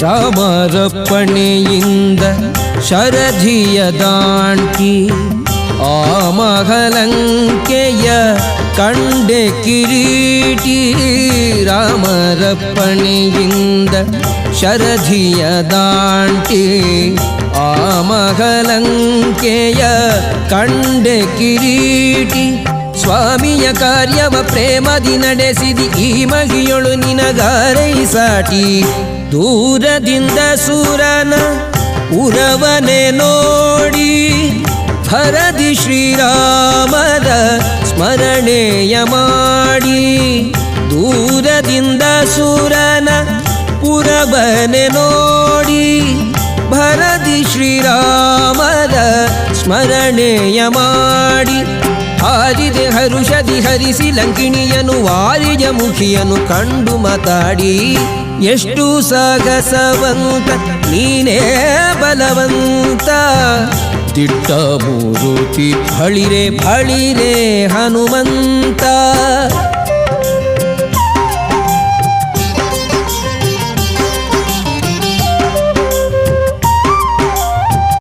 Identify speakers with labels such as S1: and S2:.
S1: ರಾಮರಪ್ಪಣೆಯಿಂದ ಶರಧಿಯ ದಾಂಟಿ ಆ ಮಹಲಂಕೆಯ ಕಂಡೆ ಕಿರೀಟಿ. ರಾಮರಪ್ಪಣೆಯಿಂದ ಶರಧಿಯ ದಾಂಟಿ ಆ ಮಹಲಂಕೆಯ ಕಂಡೆ ಕಿರೀಟಿ. ಸ್ವಾಮಿಯ ಕಾರ್ಯವ ಪ್ರೇಮದಿ ನಡೆಸಿದಿ ಈ ಮಹಿಯೊಳು ನಿನಗಾರೈ ಸಾಟಿ. ದೂರದಿಂದ ಸೂರನ ಉರವನೆ ನೋಡಿ ಭರದಿ ಶ್ರೀರಾಮರ ಸ್ಮರಣೆಯ ಮಾಡಿ. ದೂರದಿಂದ ಸೂರನ ಪುರವನೆ ನೋಡಿ ಭರದಿ ಶ್ರೀರಾಮರ ಸ್ಮರಣೆಯ ಮಾಡಿ. ಹಾರಿದೆ ಹರುಷದಿ ಹರಿಸಿ ಲಂಕಿಣಿಯನು ವಾರಿಜ ಮುಖಿಯನು ಕಂಡು ಮಾತಾಡಿ. ಎಷ್ಟು ಸಾಗಸವಂತ ನೀನೇ ಬಲವಂತ, ದಿಟ್ಟ ಮೂರುತಿ ಬಳಿರೆ ಬಳಿರೆ ಹನುಮಂತ.